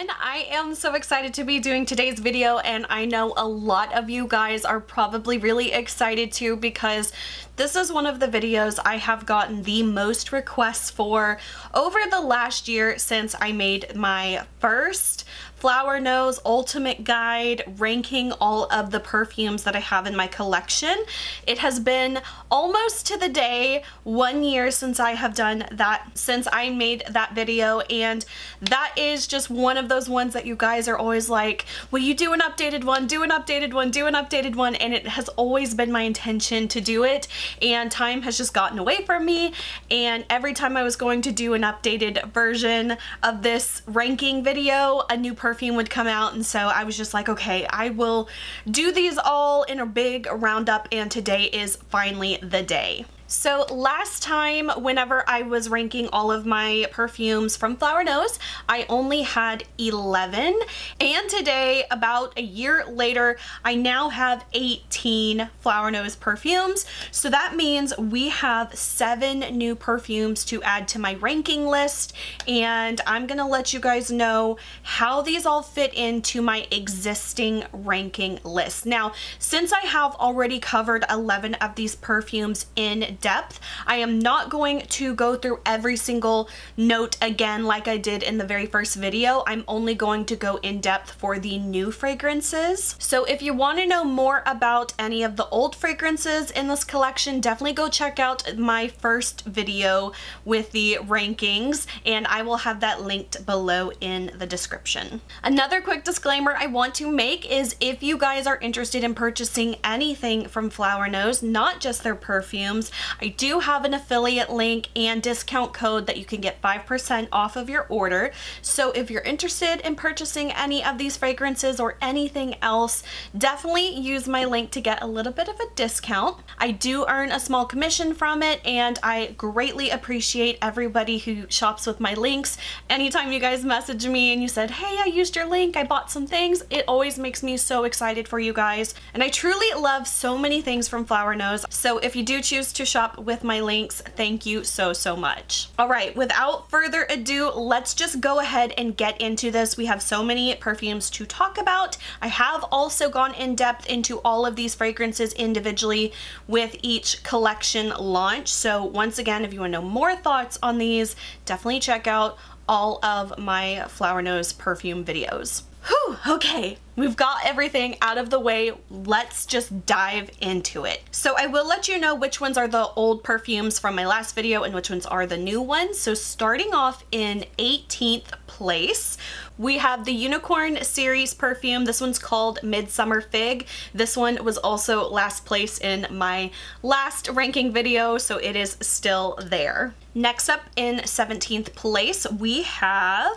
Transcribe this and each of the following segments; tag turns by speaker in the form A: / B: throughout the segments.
A: everyone. I am so excited to be doing today's video, and I know a lot of you guys are probably really excited too, because this is one of the videos I have gotten the most requests for over the last year since I made my first Flower Nose Ultimate Guide ranking all of the perfumes that I have in my collection. It has been almost to the day 1 year since I have done that, since I made that video, and that is just one of those ones that you guys are always like, will you do an updated one, do an updated one, do an updated one, and it has always been my intention to do it, and time has just gotten away from me, and every time I was going to do an updated version of this ranking video, a new perfume would come out, and so I was just like, okay, I will do these all in a big roundup, and today is finally the day. So last time, whenever I was ranking all of my perfumes from Flower Nose, I only had 11, and today, about a year later, I now have 18 Flower Nose perfumes. So that means we have 7 new perfumes to add to my ranking list, and I'm gonna let you guys know how these all fit into my existing ranking list. Now, since I have already covered 11 of these perfumes in depth, I am not going to go through every single note again like I did in the very first video. I'm only going to go in depth for the new fragrances. So if you want to know more about any of the old fragrances in this collection, definitely go check out my first video with the rankings, and I will have that linked below in the description. Another quick disclaimer I want to make is if you guys are interested in purchasing anything from Flower Nose, not just their perfumes, I do have an affiliate link and discount code that you can get 5% off of your order. So if you're interested in purchasing any of these fragrances or anything else, definitely use my link to get a little bit of a discount. I do earn a small commission from it, and I greatly appreciate everybody who shops with my links. Anytime you guys message me and you said, hey, I used your link, I bought some things, it always makes me so excited for you guys. And I truly love so many things from Flower Nose. So if you do choose to shop with my links, thank you so much. All right, without further ado, let's just go ahead and get into this. We have so many perfumes to talk about. I have also gone in depth into all of these fragrances individually with each collection launch. So once again, if you want to know more thoughts on these, definitely check out all of my Flower Nose perfume videos. Whew, okay, we've got everything out of the way. Let's just dive into it. So I will let you know which ones are the old perfumes from my last video and which ones are the new ones. So starting off in 18th place, we have the Unicorn series perfume. This one's called Midsummer Fig. This one was also last place in my last ranking video, so it is still there. Next up in 17th place, we have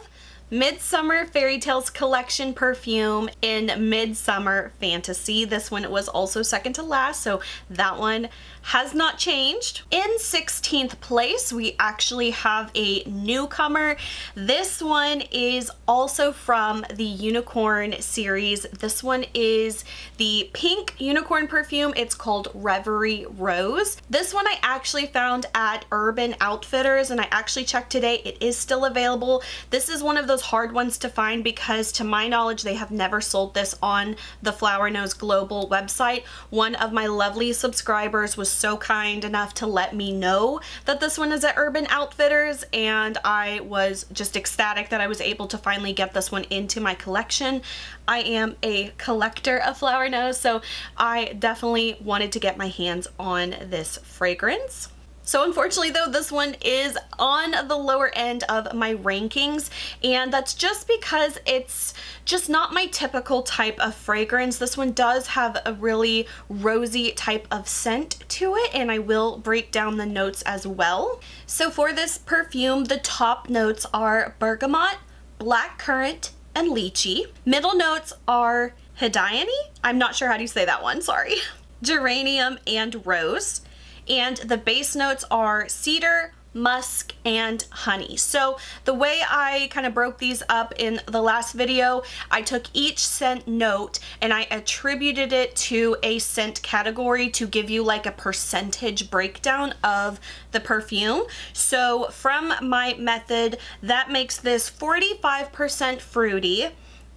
A: Midsummer Fairy Tales Collection perfume in Midsummer Fantasy. This one was also second to last, so that one has not changed. In 16th place, we actually have a newcomer. This one is also from the Unicorn series. This one is the pink unicorn perfume. It's called Reverie Rose. This one I actually found at Urban Outfitters, and I actually checked today. It is still available. This is one of those hard ones to find because to my knowledge they have never sold this on the Flower Nose Global website. One of my lovely subscribers was so kind enough to let me know that this one is at Urban Outfitters, and I was just ecstatic that I was able to finally get this one into my collection. I am a collector of Flower Nose, so I definitely wanted to get my hands on this fragrance. So unfortunately though, this one is on the lower end of my rankings, and that's just because it's just not my typical type of fragrance. This one does have a really rosy type of scent to it, and I will break down the notes as well. So for this perfume, the top notes are bergamot, blackcurrant, and lychee. Middle notes are hedione, I'm not sure how do you say that one, sorry, geranium, and rose. And the base notes are cedar, musk, and honey. So the way I kind of broke these up in the last video, I took each scent note and I attributed it to a scent category to give you like a percentage breakdown of the perfume. So from my method, that makes this 45% fruity,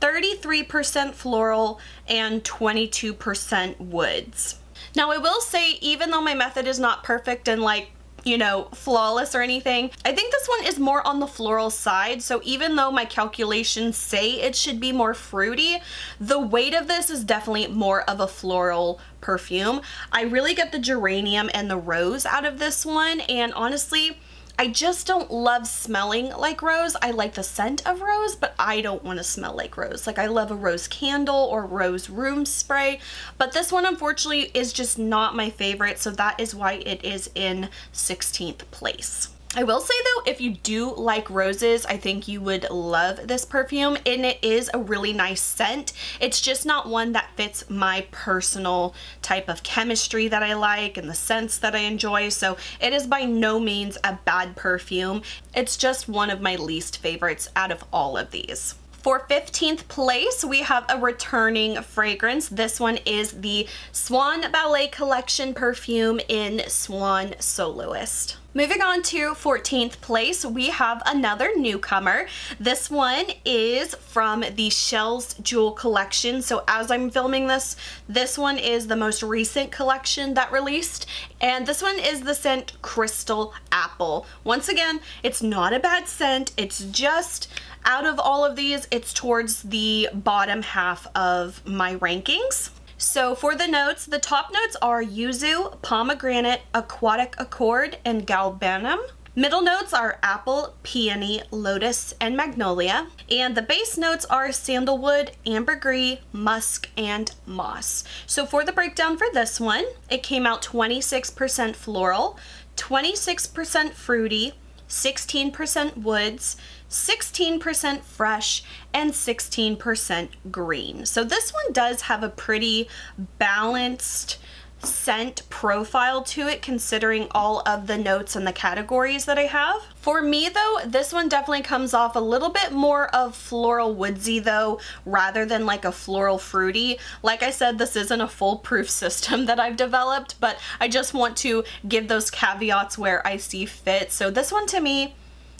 A: 33% floral, and 22% woods. Now I will say, even though my method is not perfect and like, you know, flawless or anything, I think this one is more on the floral side. So even though my calculations say it should be more fruity, the weight of this is definitely more of a floral perfume. I really get the geranium and the rose out of this one, and honestly, I just don't love smelling like rose. I like the scent of rose, but I don't want to smell like rose. Like, I love a rose candle or rose room spray, but this one unfortunately is just not my favorite, so that is why it is in 16th place. I will say though, if you do like roses, I think you would love this perfume, and it is a really nice scent. It's just not one that fits my personal type of chemistry that I like and the scents that I enjoy, so it is by no means a bad perfume. It's just one of my least favorites out of all of these. For 15th place, we have a returning fragrance. This one is the Swan Ballet Collection perfume in Swan Soloist. Moving on to 14th place, we have another newcomer. This one is from the Shells Jewel collection. So as I'm filming this, this one is the most recent collection that released. And this one is the scent Crystal Apple. Once again, it's not a bad scent. It's just, out of all of these, it's towards the bottom half of my rankings. So for the notes, the top notes are yuzu, pomegranate, aquatic accord, and galbanum. Middle notes are apple, peony, lotus, and magnolia. And the base notes are sandalwood, ambergris, musk, and moss. So for the breakdown for this one, it came out 26% floral, 26% fruity, 16% woods, 16% fresh, and 16% green. So this one does have a pretty balanced scent profile to it, considering all of the notes and the categories that I have. For me though, this one definitely comes off a little bit more of floral woodsy though, rather than like a floral fruity. Like I said, this isn't a foolproof system that I've developed, but I just want to give those caveats where I see fit. So this one to me,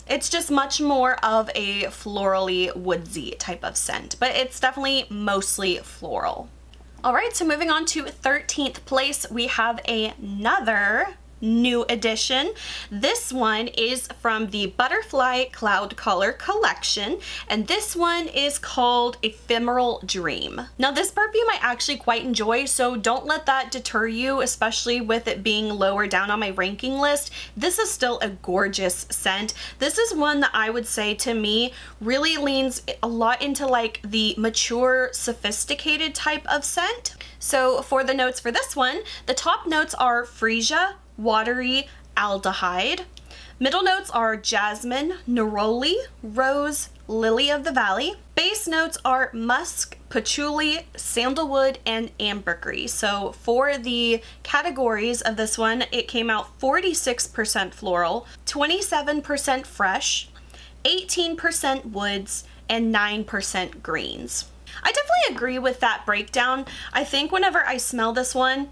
A: it's just much more of a florally woodsy type of scent, but it's definitely mostly floral. All right, so moving on to 13th place, we have another new addition. This one is from the Butterfly Cloud Color collection, and this one is called Ephemeral Dream. Now this perfume I actually quite enjoy, so don't let that deter you, especially with it being lower down on my ranking list. This is still a gorgeous scent. This is one that I would say to me really leans a lot into like the mature, sophisticated type of scent. So for the notes for this one, the top notes are freesia, watery, aldehyde. Middle notes are jasmine, neroli, rose, lily of the valley. Base notes are musk, patchouli, sandalwood, and ambergris. So for the categories of this one, it came out 46% floral, 27% fresh, 18% woods, and 9% greens. I definitely agree with that breakdown. I think whenever I smell this one,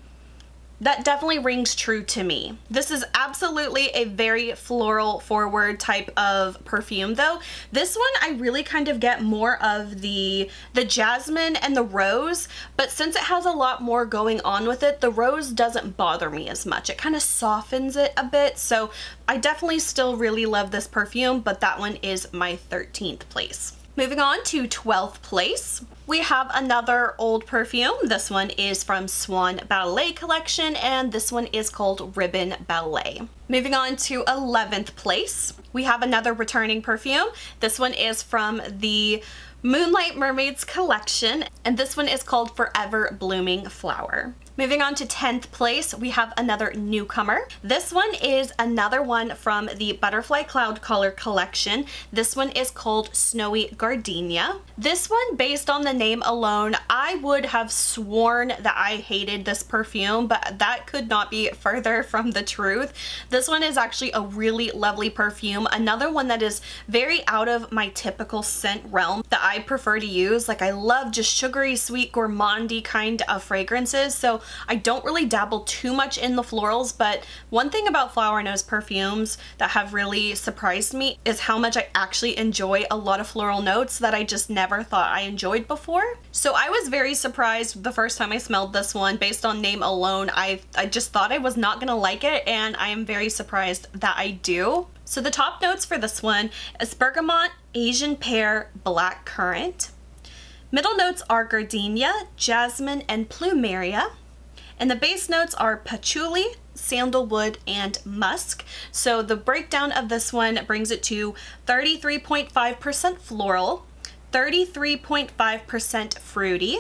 A: that definitely rings true to me. This is absolutely a very floral forward type of perfume though. This one I really kind of get more of the jasmine and the rose, but since it has a lot more going on with it, the rose doesn't bother me as much. It kind of softens it a bit, so I definitely still really love this perfume, but that one is my 13th place. Moving on to 12th place, we have another old perfume. This one is from Swan Ballet collection, and this one is called Ribbon Ballet. Moving on to 11th place, we have another returning perfume. This one is from the Moonlight Mermaids collection, and this one is called Forever Blooming Flower. Moving on to 10th place, we have another newcomer. This one is another one from the Butterfly Cloud Color collection. This one is called Snowy Gardenia. This one, based on the name alone, I would have sworn that I hated this perfume, but that could not be further from the truth. This one is actually a really lovely perfume. Another one that is very out of my typical scent realm that I prefer to use. Like, I love just sugary, sweet, gourmandy kind of fragrances, so I don't really dabble too much in the florals, but one thing about Flower Nose perfumes that have really surprised me is how much I actually enjoy a lot of floral notes that I just never thought I enjoyed before. So I was very surprised the first time I smelled this one. Based on name alone, I just thought I was not gonna like it, and I am very surprised that I do. So the top notes for this one is bergamot, Asian pear, black currant. Middle notes are gardenia, jasmine, and plumeria. And the base notes are patchouli, sandalwood, and musk. So the breakdown of this one brings it to 33.5% floral, 33.5% fruity,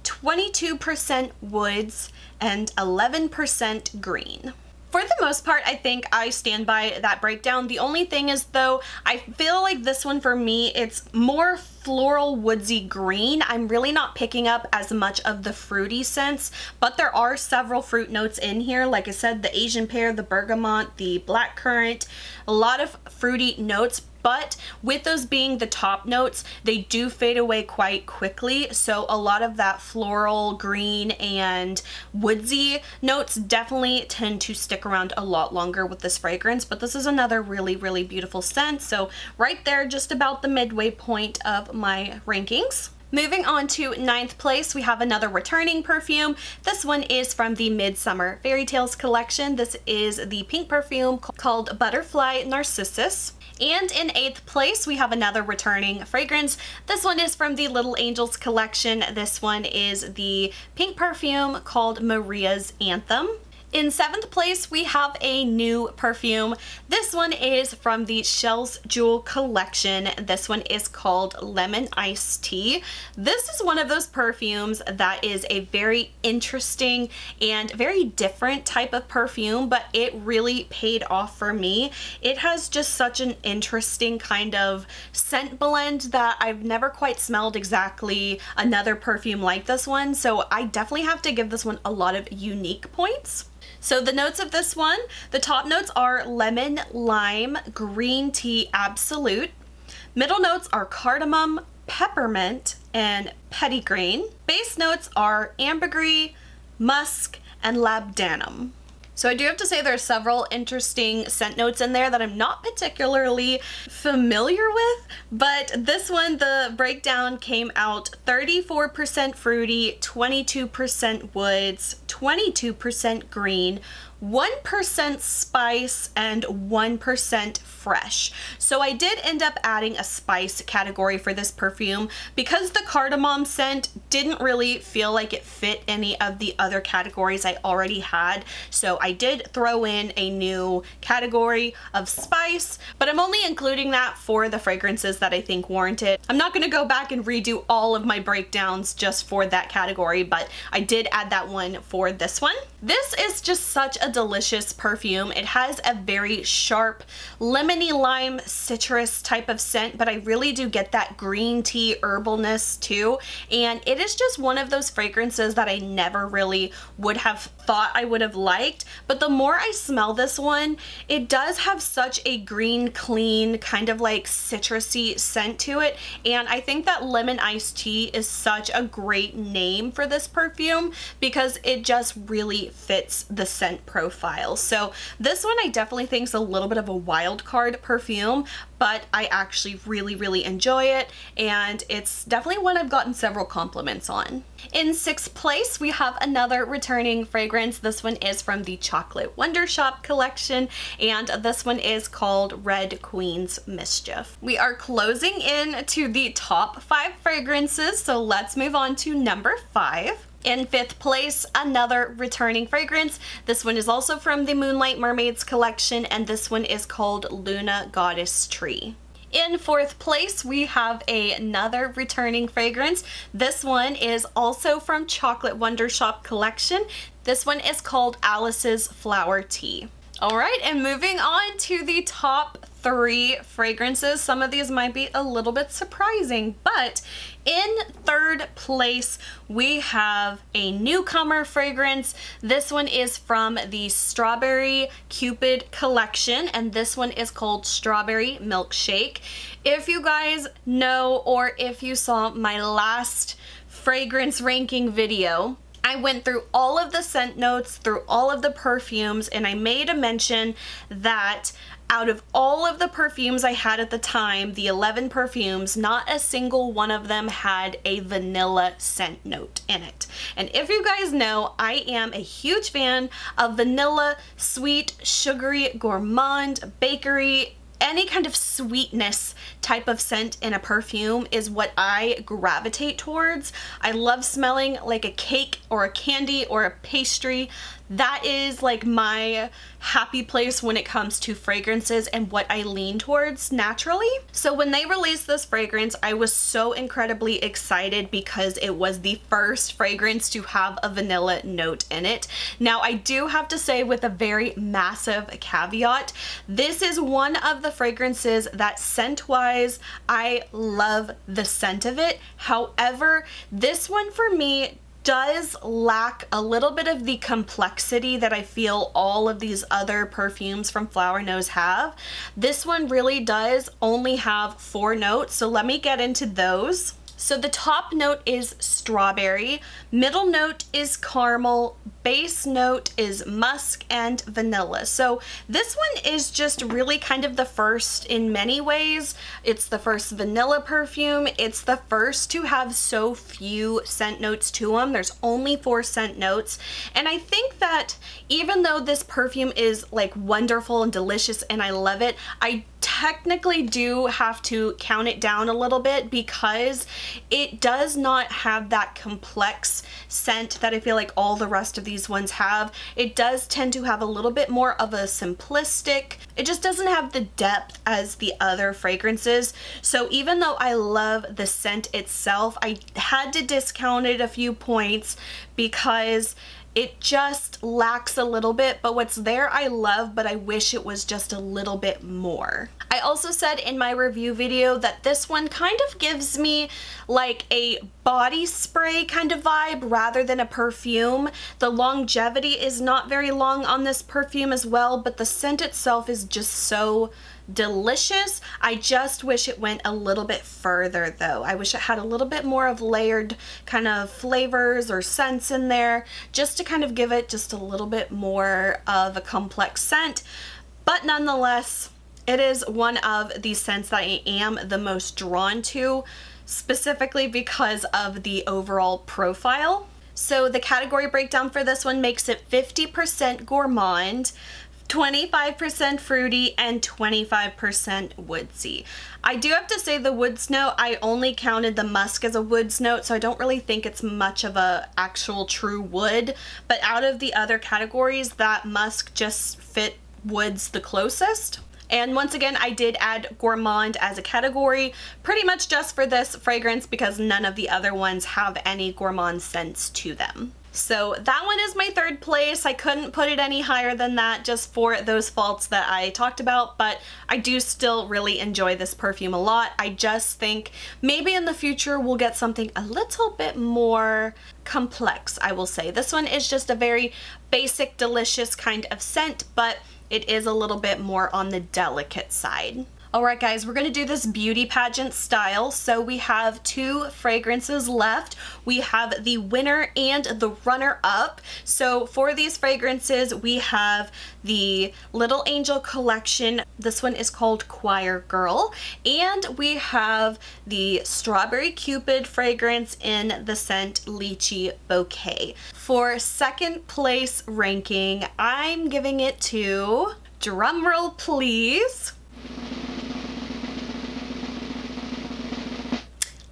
A: 22% woods, and 11% green. For the most part, I think I stand by that breakdown. The only thing is, though, I feel like this one for me, it's more floral woodsy green. I'm really not picking up as much of the fruity scents, but there are several fruit notes in here. Like I said, the Asian pear, the bergamot, the black currant, a lot of fruity notes. But with those being the top notes, they do fade away quite quickly. So a lot of that floral, green, and woodsy notes definitely tend to stick around a lot longer with this fragrance. But this is another really, really beautiful scent. So right there, just about the midway point of my rankings. Moving on to 9th place, we have another returning perfume. This one is from the Midsummer Fairy Tales collection. This is the pink perfume called Butterfly Narcissus. And in 8th place, we have another returning fragrance. This one is from the Little Angels collection. This one is the pink perfume called Maria's Anthem. In 7th place, we have a new perfume. This one is from the Shells Jewel collection. This one is called Lemon Iced Tea. This is one of those perfumes that is a very interesting and very different type of perfume, but it really paid off for me. It has just such an interesting kind of scent blend that I've never quite smelled exactly another perfume like this one, so I definitely have to give this one a lot of unique points. So the notes of this one, the top notes are lemon, lime, green tea, absolute. Middle notes are cardamom, peppermint, and petitgrain. Base notes are ambergris, musk, and labdanum. So I do have to say there's several interesting scent notes in there that I'm not particularly familiar with, but this one, the breakdown came out 34% fruity, 22% woods, 22% green, 1% spice, and 1% fresh. So I did end up adding a spice category for this perfume because the cardamom scent didn't really feel like it fit any of the other categories I already had. So I did throw in a new category of spice, but I'm only including that for the fragrances that I think warrant it. I'm not going to go back and redo all of my breakdowns just for that category, but I did add that one for this one. This is just such a delicious perfume. It has a very sharp lemony lime citrus type of scent, but I really do get that green tea herbalness too, and it is just one of those fragrances that I never really would have thought I would have liked, but the more I smell this one, it does have such a green, clean, kind of like citrusy scent to it, and I think that Lemon Iced Tea is such a great name for this perfume because it just really fits the scent profile. So this one I definitely think is a little bit of a wild card perfume, but I actually really, really enjoy it, and it's definitely one I've gotten several compliments on. In 6th place, we have another returning fragrance. This one is from the Chocolate Wonder Shop collection, and this one is called Red Queen's Mischief. We are closing in to the top 5 fragrances, so let's move on to number 5. In 5th place, another returning fragrance. This one is also from the Moonlight Mermaids collection, and this one is called Luna Goddess Tree. In fourth place, we have another returning fragrance. This one is also from Chocolate Wonder Shop collection. This one is called Alice's Flower Tea. All right, and moving on to the top 3 fragrances. Some of these might be a little bit surprising, but in third place, we have a newcomer fragrance. This one is from the Strawberry Cupid collection, and this one is called Strawberry Milkshake. If you guys know, or if you saw my last fragrance ranking video, I went through all of the scent notes, through all of the perfumes, and I made a mention that out of all of the perfumes I had at the time, the 11 perfumes, not a single one of them had a vanilla scent note in it. And if you guys know, I am a huge fan of vanilla, sweet, sugary, gourmand, bakery, any kind of sweetness type of scent in a perfume is what I gravitate towards. I love smelling like a cake or a candy or a pastry. That is like my happy place when it comes to fragrances and what I lean towards naturally. So when they released this fragrance, I was so incredibly excited because it was the first fragrance to have a vanilla note in it. Now I do have to say, with a very massive caveat, this is one of the fragrances that scent-wise, I love the scent of it. However, this one for me does lack a little bit of the complexity that I feel all of these other perfumes from Flower Nose have. This one really does only have 4 notes, so let me get into those. So the top note is strawberry, middle note is caramel, base note is musk and vanilla. So this one is just really kind of the first in many ways. It's the first vanilla perfume. It's the first to have so few scent notes to them. There's only 4 scent notes. And I think that even though this perfume is like wonderful and delicious and I love it, I technically do have to count it down a little bit because it does not have that complex scent that I feel like all the rest of these ones have. It does tend to have a little bit more of a simplistic, it just doesn't have the depth as the other fragrances. So even though I love the scent itself, I had to discount it a few points because it just lacks a little bit, but what's there I love, but I wish it was just a little bit more. I also said in my review video that this one kind of gives me like a body spray kind of vibe rather than a perfume. The longevity is not very long on this perfume as well, but the scent itself is just so delicious. I just wish it went a little bit further though. I wish it had a little bit more of layered kind of flavors or scents in there just to kind of give it just a little bit more of a complex scent. But nonetheless, it is one of the scents that I am the most drawn to, specifically because of the overall profile. So the category breakdown for this one makes it 50% gourmand, 25% fruity, and 25% woodsy. I do have to say the woods note, I only counted the musk as a woods note, so I don't really think it's much of a actual true wood, but out of the other categories, that musk just fit woods the closest. And once again, I did add gourmand as a category, pretty much just for this fragrance because none of the other ones have any gourmand scents to them. So that one is my third place. I couldn't put it any higher than that just for those faults that I talked about, but I do still really enjoy this perfume a lot. I just think maybe in the future we'll get something a little bit more complex, I will say. This one is just a very basic, delicious kind of scent, but it is a little bit more on the delicate side. Alright guys, we're going to do this beauty pageant style. So we have 2 fragrances left. We have the winner and the runner-up. So for these fragrances, we have the Little Angel collection. This one is called Choir Girl. And we have the Strawberry Cupid fragrance in the scent Lychee Bouquet. For second place ranking, I'm giving it to, drumroll please,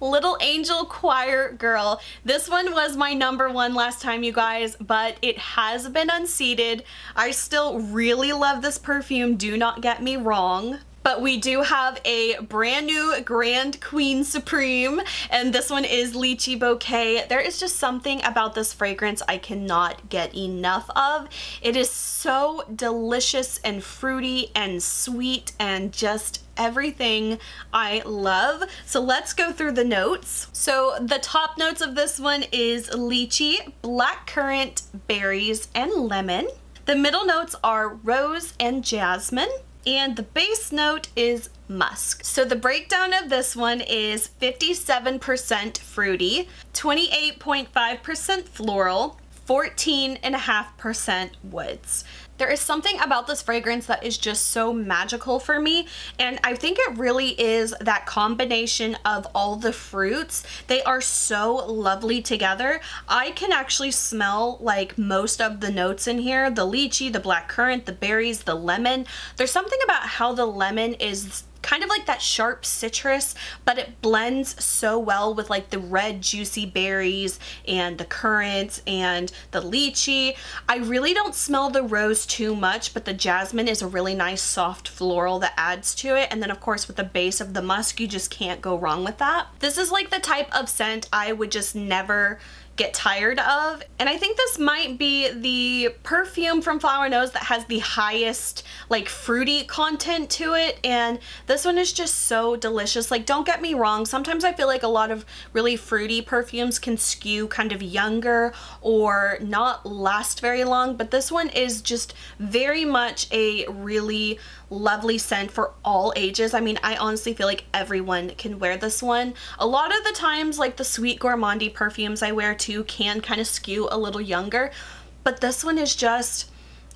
A: Little Angel Choir Girl. This one was my #1 last time, you guys, but it has been unseated. I still really love this perfume, do not get me wrong. But we do have a brand new Grand Queen Supreme, and this one is Lychee Bouquet. There is just something about this fragrance I cannot get enough of. It is so delicious and fruity and sweet and just everything I love. So let's go through the notes. So the top notes of this one is lychee, blackcurrant, berries, and lemon. The middle notes are rose and jasmine. And the base note is musk. So the breakdown of this one is 57% fruity, 28.5% floral, 14.5% woods. There is something about this fragrance that is just so magical for me, and I think it really is that combination of all the fruits. They are so lovely together. I can actually smell like most of the notes in here, the lychee, the blackcurrant, the berries, the lemon. There's something about how the lemon is kind of like that sharp citrus, but it blends so well with like the red juicy berries and the currants and the lychee. I really don't smell the rose too much, but the jasmine is a really nice soft floral that adds to it. And then of course with the base of the musk, you just can't go wrong with that. This is like the type of scent I would just never get tired of, and I think this might be the perfume from Flower Nose that has the highest like fruity content to it, and this one is just so delicious. Like, don't get me wrong, sometimes I feel like a lot of really fruity perfumes can skew kind of younger or not last very long, but this one is just very much a really lovely scent for all ages. I mean, I honestly feel like everyone can wear this one. A lot of the times, like the sweet gourmandy perfumes I wear too can kind of skew a little younger, but this one is just,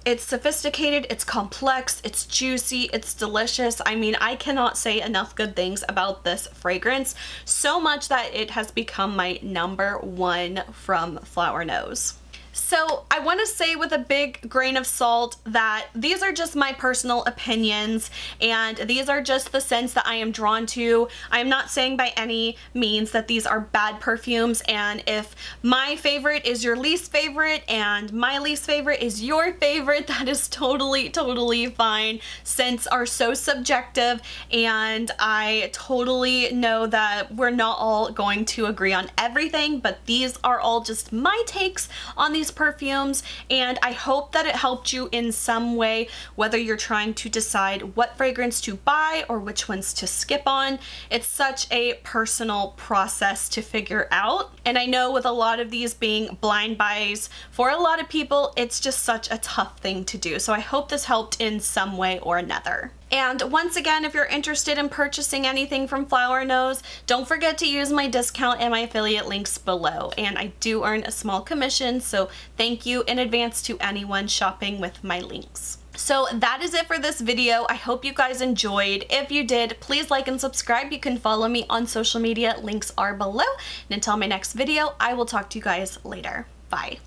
A: it's sophisticated, it's complex, it's juicy, it's delicious. I mean, I cannot say enough good things about this fragrance, so much that it has become my #1 from Flower Nose. So I want to say with a big grain of salt that these are just my personal opinions, and these are just the scents that I am drawn to. I am not saying by any means that these are bad perfumes, and if my favorite is your least favorite and my least favorite is your favorite, that is totally fine. Scents are so subjective, and I totally know that we're not all going to agree on everything, but these are all just my takes on these perfumes, and I hope that it helped you in some way, whether you're trying to decide what fragrance to buy or which ones to skip on. It's such a personal process to figure out, and I know with a lot of these being blind buys, for a lot of people, it's just such a tough thing to do. So I hope this helped in some way or another. And once again, if you're interested in purchasing anything from Flower Nose, don't forget to use my discount and my affiliate links below. And I do earn a small commission, so thank you in advance to anyone shopping with my links. So that is it for this video. I hope you guys enjoyed. If you did, please like and subscribe. You can follow me on social media. Links are below. And until my next video, I will talk to you guys later. Bye.